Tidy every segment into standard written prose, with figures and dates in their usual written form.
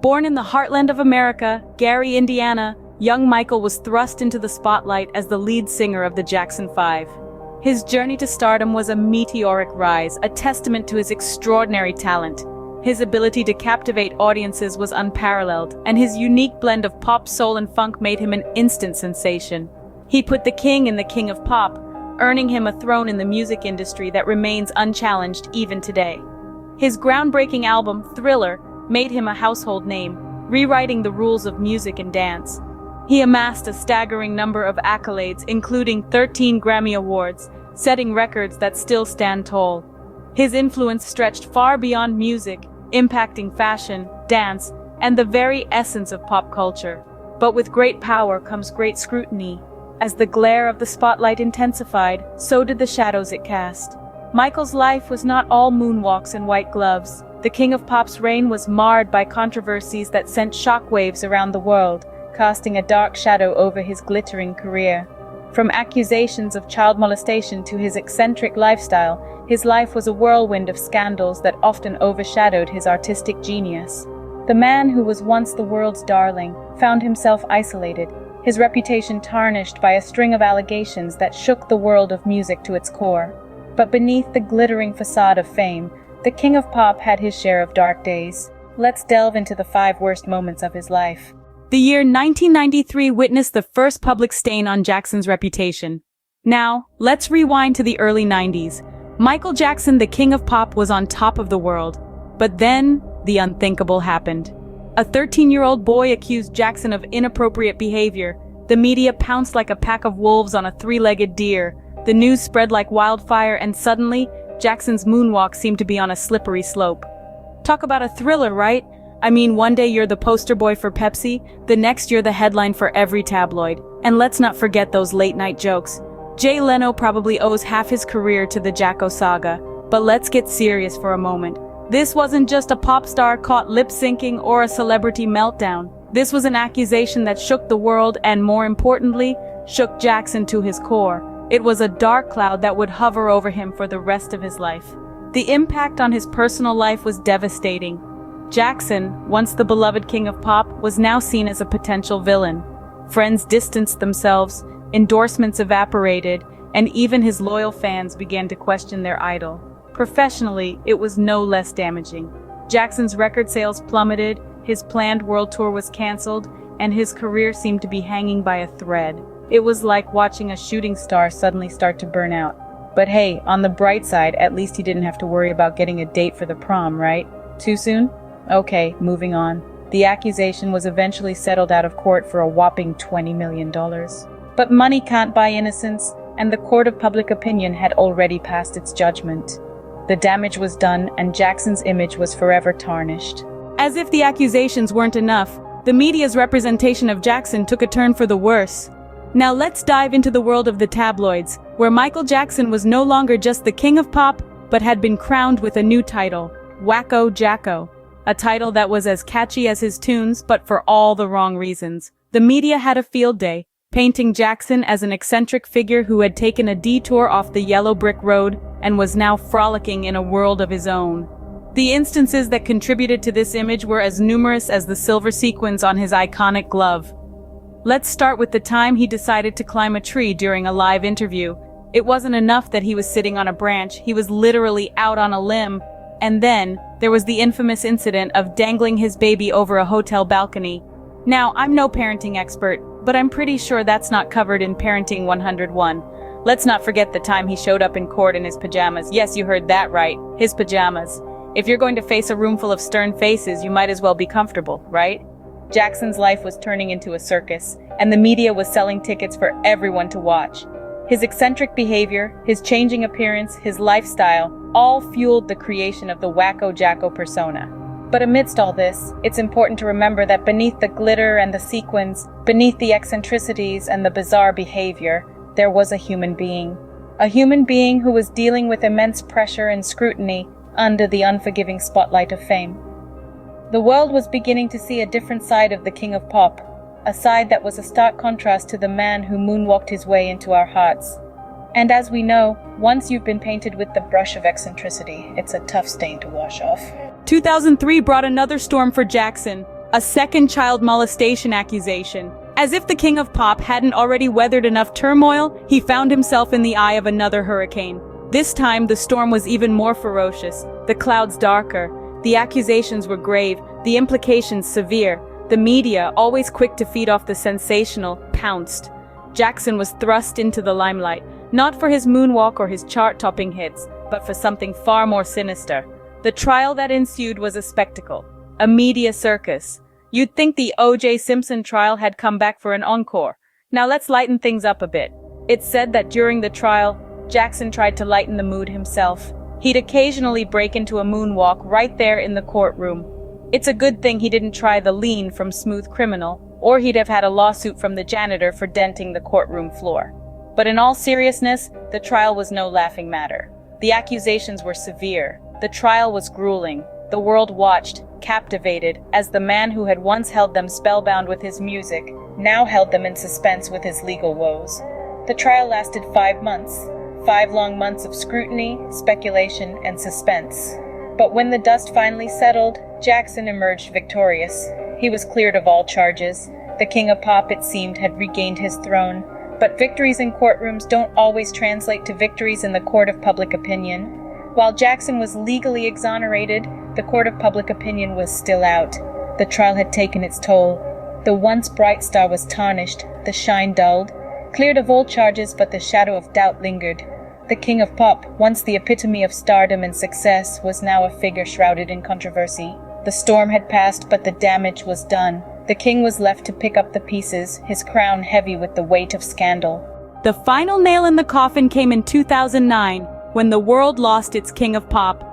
Born in the heartland of America, Gary, Indiana, young Michael was thrust into the spotlight as the lead singer of the Jackson 5. His journey to stardom was a meteoric rise, a testament to his extraordinary talent. His ability to captivate audiences was unparalleled, and his unique blend of pop, soul, and funk made him an instant sensation. He put the king in the king of pop, earning him a throne in the music industry that remains unchallenged even today. His groundbreaking album, Thriller, made him a household name, rewriting the rules of music and dance. He amassed a staggering number of accolades, including 13 Grammy Awards, setting records that still stand tall. His influence stretched far beyond music, impacting fashion, dance, and the very essence of pop culture. But with great power comes great scrutiny. As the glare of the spotlight intensified, so did the shadows it cast. Michael's life was not all moonwalks and white gloves. The King of Pop's reign was marred by controversies that sent shockwaves around the world, casting a dark shadow over his glittering career. From accusations of child molestation to his eccentric lifestyle, his life was a whirlwind of scandals that often overshadowed his artistic genius. The man who was once the world's darling found himself isolated, his reputation tarnished by a string of allegations that shook the world of music to its core. But beneath the glittering facade of fame, the King of Pop had his share of dark days. Let's delve into the 5 worst moments of his life. The year 1993 witnessed the first public stain on Jackson's reputation. Now, let's rewind to the early 90s. Michael Jackson, the King of Pop, was on top of the world. But then, the unthinkable happened. A 13-year-old boy accused Jackson of inappropriate behavior. The media pounced like a pack of wolves on a 3-legged deer. The news spread like wildfire, and suddenly, Jackson's moonwalk seemed to be on a slippery slope. Talk about a thriller, right? I mean, one day you're the poster boy for Pepsi, the next you're the headline for every tabloid. And let's not forget those late-night jokes. Jay Leno probably owes half his career to the Jacko saga. But let's get serious for a moment. This wasn't just a pop star caught lip-syncing or a celebrity meltdown. This was an accusation that shook the world and, more importantly, shook Jackson to his core. It was a dark cloud that would hover over him for the rest of his life. The impact on his personal life was devastating. Jackson, once the beloved King of Pop, was now seen as a potential villain. Friends distanced themselves, endorsements evaporated, and even his loyal fans began to question their idol. Professionally, it was no less damaging. Jackson's record sales plummeted, his planned world tour was canceled, and his career seemed to be hanging by a thread. It was like watching a shooting star suddenly start to burn out. But hey, on the bright side, at least he didn't have to worry about getting a date for the prom, right? Too soon? Okay, moving on. The accusation was eventually settled out of court for a whopping $20 million. But money can't buy innocence, and the court of public opinion had already passed its judgment. The damage was done, and Jackson's image was forever tarnished. As if the accusations weren't enough, the media's representation of Jackson took a turn for the worse. Now let's dive into the world of the tabloids, where Michael Jackson was no longer just the King of Pop, but had been crowned with a new title, Wacko Jacko. A title that was as catchy as his tunes, but for all the wrong reasons. The media had a field day, painting Jackson as an eccentric figure who had taken a detour off the yellow brick road and was now frolicking in a world of his own. The instances that contributed to this image were as numerous as the silver sequins on his iconic glove. Let's start with the time he decided to climb a tree during a live interview. It wasn't enough that he was sitting on a branch, he was literally out on a limb. And then, there was the infamous incident of dangling his baby over a hotel balcony. Now, I'm no parenting expert, but I'm pretty sure that's not covered in Parenting 101. Let's not forget the time he showed up in court in his pajamas. Yes, you heard that right, his pajamas. If you're going to face a room full of stern faces, you might as well be comfortable, right? Jackson's life was turning into a circus, and the media was selling tickets for everyone to watch. His eccentric behavior, his changing appearance, his lifestyle, all fueled the creation of the Wacko Jacko persona. But amidst all this, it's important to remember that beneath the glitter and the sequins, beneath the eccentricities and the bizarre behavior, there was a human being. A human being who was dealing with immense pressure and scrutiny under the unforgiving spotlight of fame. The world was beginning to see a different side of the King of Pop, a side that was a stark contrast to the man who moonwalked his way into our hearts. And as we know, once you've been painted with the brush of eccentricity, it's a tough stain to wash off. 2003 brought another storm for Jackson. a second child molestation accusation. As if the king of pop hadn't already weathered enough turmoil, he found himself in the eye of another hurricane. This time, the storm was even more ferocious, the clouds darker. The accusations were grave, the implications severe. The media, always quick to feed off the sensational, pounced. Jackson was thrust into the limelight, not for his moonwalk or his chart-topping hits, but for something far more sinister. The trial that ensued was a spectacle, a media circus. You'd think the O.J. Simpson trial had come back for an encore. Now let's lighten things up a bit. It's said that during the trial, Jackson tried to lighten the mood himself. He'd occasionally break into a moonwalk right there in the courtroom. It's a good thing he didn't try the lean from Smooth Criminal, or he'd have had a lawsuit from the janitor for denting the courtroom floor. But in all seriousness, the trial was no laughing matter. The accusations were severe. The trial was grueling. The world watched, captivated, as the man who had once held them spellbound with his music, now held them in suspense with his legal woes. The trial lasted 5 months. 5 long months of scrutiny, speculation, and suspense. But when the dust finally settled, Jackson emerged victorious. He was cleared of all charges. The king of pop, it seemed, had regained his throne. But victories in courtrooms don't always translate to victories in the court of public opinion. While Jackson was legally exonerated, the court of public opinion was still out. The trial had taken its toll. The once bright star was tarnished, the shine dulled. Cleared of all charges, but the shadow of doubt lingered. The king of pop, once the epitome of stardom and success, was now a figure shrouded in controversy. The storm had passed, but the damage was done. The king was left to pick up the pieces, his crown heavy with the weight of scandal. The final nail in the coffin came in 2009, when the world lost its king of pop.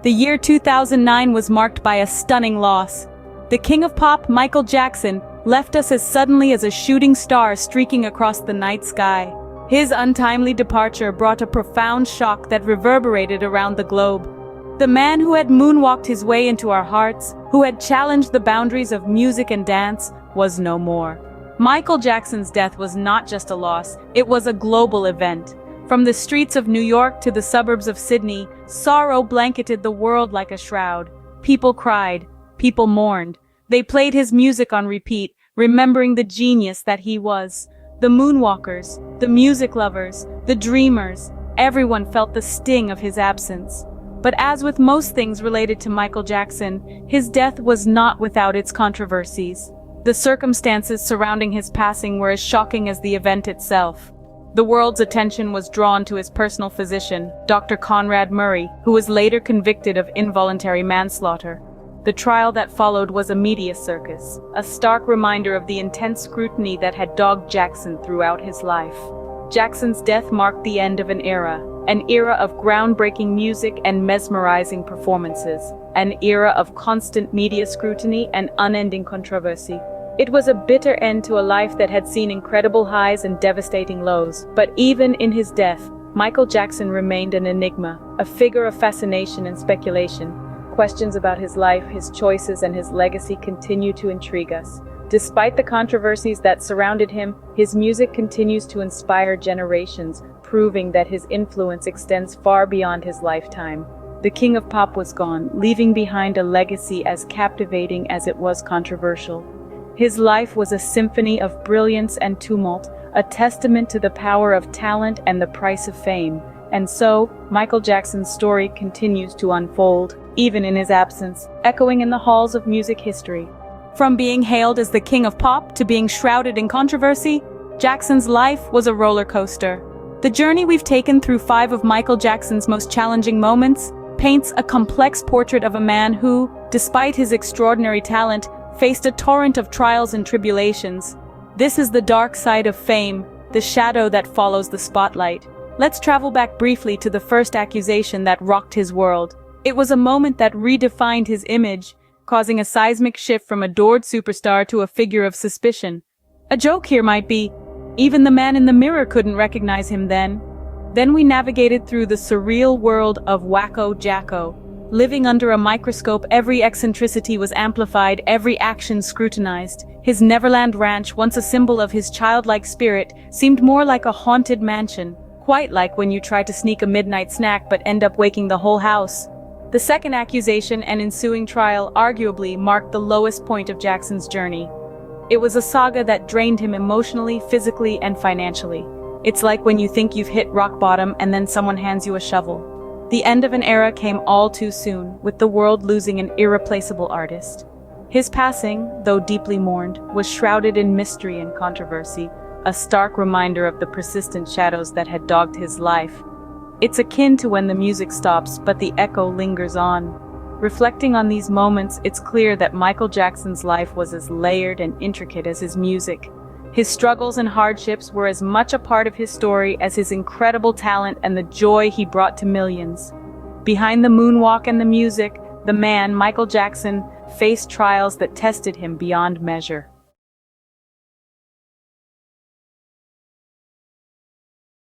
The year 2009 was marked by a stunning loss. The king of pop, Michael Jackson, left us as suddenly as a shooting star streaking across the night sky. His untimely departure brought a profound shock that reverberated around the globe. The man who had moonwalked his way into our hearts, who had challenged the boundaries of music and dance, was no more. Michael Jackson's death was not just a loss, it was a global event. From the streets of New York to the suburbs of Sydney, sorrow blanketed the world like a shroud. People cried, people mourned. They played his music on repeat, remembering the genius that he was. The moonwalkers, the music lovers, the dreamers, everyone felt the sting of his absence. But as with most things related to Michael Jackson, his death was not without its controversies. The circumstances surrounding his passing were as shocking as the event itself. The world's attention was drawn to his personal physician, Dr. Conrad Murray, who was later convicted of involuntary manslaughter. The trial that followed was a media circus, a stark reminder of the intense scrutiny that had dogged Jackson throughout his life. Jackson's death marked the end of an era of groundbreaking music and mesmerizing performances, an era of constant media scrutiny and unending controversy. It was a bitter end to a life that had seen incredible highs and devastating lows, but even in his death, Michael Jackson remained an enigma, a figure of fascination and speculation. Questions about his life, his choices, and his legacy continue to intrigue us. Despite the controversies that surrounded him, his music continues to inspire generations, proving that his influence extends far beyond his lifetime. The king of pop was gone, leaving behind a legacy as captivating as it was controversial. His life was a symphony of brilliance and tumult, a testament to the power of talent and the price of fame. And so, Michael Jackson's story continues to unfold, even in his absence, echoing in the halls of music history. From being hailed as the king of pop to being shrouded in controversy, Jackson's life was a roller coaster. The journey we've taken through 5 of Michael Jackson's most challenging moments paints a complex portrait of a man who, despite his extraordinary talent, faced a torrent of trials and tribulations. This is the dark side of fame, the shadow that follows the spotlight. Let's travel back briefly to the first accusation that rocked his world. It was a moment that redefined his image, causing a seismic shift from adored superstar to a figure of suspicion. A joke here might be, even the man in the mirror couldn't recognize him then. Then we navigated through the surreal world of Wacko Jacko. Living under a microscope, every eccentricity was amplified, every action scrutinized. His Neverland Ranch, once a symbol of his childlike spirit, seemed more like a haunted mansion, quite like when you try to sneak a midnight snack but end up waking the whole house. The second accusation and ensuing trial arguably marked the lowest point of Jackson's journey. It was a saga that drained him emotionally, physically, and financially. It's like when you think you've hit rock bottom and then someone hands you a shovel. The end of an era came all too soon, with the world losing an irreplaceable artist. His passing, though deeply mourned, was shrouded in mystery and controversy, a stark reminder of the persistent shadows that had dogged his life. It's akin to when the music stops, but the echo lingers on. Reflecting on these moments, it's clear that Michael Jackson's life was as layered and intricate as his music. His struggles and hardships were as much a part of his story as his incredible talent and the joy he brought to millions. Behind the moonwalk and the music, the man, Michael Jackson, faced trials that tested him beyond measure.